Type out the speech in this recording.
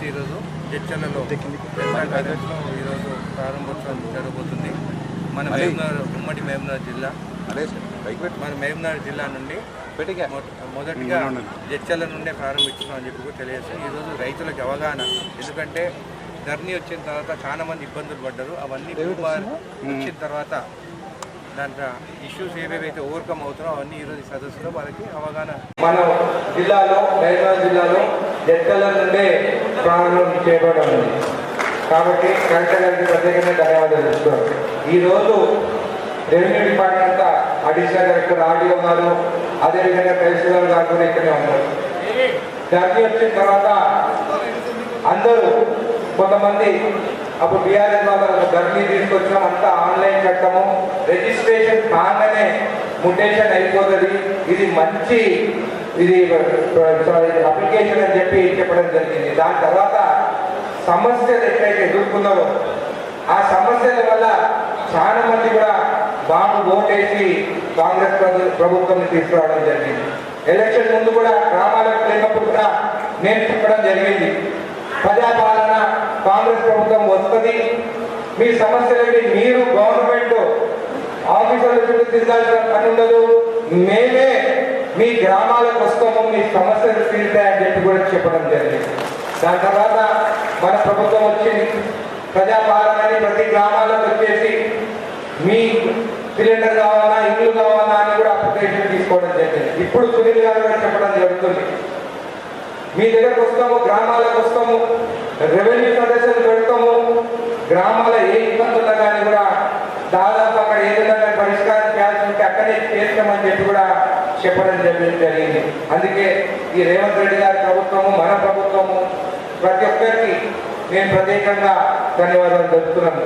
ఈరోజు జడ్చర్లలో ఈరోజు ప్రారంభోత్సవం జరగబోతుంది. మన ఉమ్మడి మహబూబ్నగర్ జిల్లా నుండి మొదటిగా జడ్చర్ల నుండే ప్రారంభించున్నాం అని చెప్పి తెలియజేస్తాం. ఈరోజు రైతులకు అవగాహన, ఎందుకంటే ధరణి వచ్చిన తర్వాత చాలా మంది ఇబ్బందులు పడ్డారు. అవన్నీ వచ్చిన తర్వాత దాంట్లో ఇష్యూస్ ఏవేవైతే ఓవర్కమ్ అవుతారో అవన్నీ ఈరోజు సదస్సులో వాళ్ళకి అవగాహన. మన జిల్లాలో మహబూబ్నగర్ జిల్లాలో జడ్చర్ల నుండే ప్రారంభం చేయబడింది కాబట్టి కలెక్టర్ గారికి ప్రత్యేకంగా ధన్యవాదాలు చెప్తున్నాను. ఈరోజు revenue department additional collector RDO గారు, అదేవిధంగా తహసీల్దార్ గారు కూడా ఇక్కడే ఉన్నారు. ధరణి వచ్చిన తర్వాత అందరూ కొంతమంది అప్పుడు బీఆర్ఎస్ వాళ్ళ ధరణి తీసుకొచ్చినాం, అంతా ఆన్లైన్ కట్టము, రిజిస్ట్రేషన్ కాగానే ముటేషన్ అయిపోతుంది, ఇది మంచి అప్లికేషన్ అని చెప్పి చెప్పడం జరిగింది. దాని తర్వాత సమస్యలు ఎక్కడైతే ఎదుర్కొన్నారో ఆ సమస్యల వల్ల చాలా మంది కూడా బాగా ఓటేసి కాంగ్రెస్ ప్రభుత్వం తీసుకురావడం జరిగింది. ఎలక్షన్ ముందు కూడా గ్రామాలకు లేనప్పుడు కూడా నేను చెప్పడం జరిగింది, ప్రజాపాలన కాంగ్రెస్ ప్రభుత్వం వస్తుంది, మీ సమస్యలకి మీరు గవర్నమెంట్ ఆఫీసర్ల చుట్టూ తిరగాల్సిన పని ఉండదు, మేమే మీ గ్రామాలకు వస్తాము, మీ సమస్యలు తీరుతాయని చెప్పి కూడా చెప్పడం జరిగింది. దాని తర్వాత మన ప్రభుత్వం వచ్చింది, ప్రజాపాలనని ప్రతి గ్రామాలకు వచ్చేసి మీ సిలిండర్ కావాలా, ఇల్లు కావాలా అని కూడా అప్లికేషన్ తీసుకోవడం జరిగింది. ఇప్పుడు సునీల్ గారు కూడా చెప్పడం జరుగుతుంది, మీ దగ్గరకు వస్తాము, గ్రామాలకు వస్తాము, రెవెన్యూ సదస్సులు పెడతాము, గ్రామాల ఏ ఇబ్బందున్నా కానీ కూడా దాదాపు అక్కడ ఏదైనా పరిష్కారం చేయాల్సి ఉంటే అక్కడే చేస్తామని చెప్పి కూడా చెప్పడం జరిగింది. అందుకే ఈ రేవంత్ రెడ్డి గారి ప్రభుత్వము, మన ప్రభుత్వము ప్రతి ఒక్కరికి నేను ప్రత్యేకంగా ధన్యవాదాలు తెలుపుతున్నాను.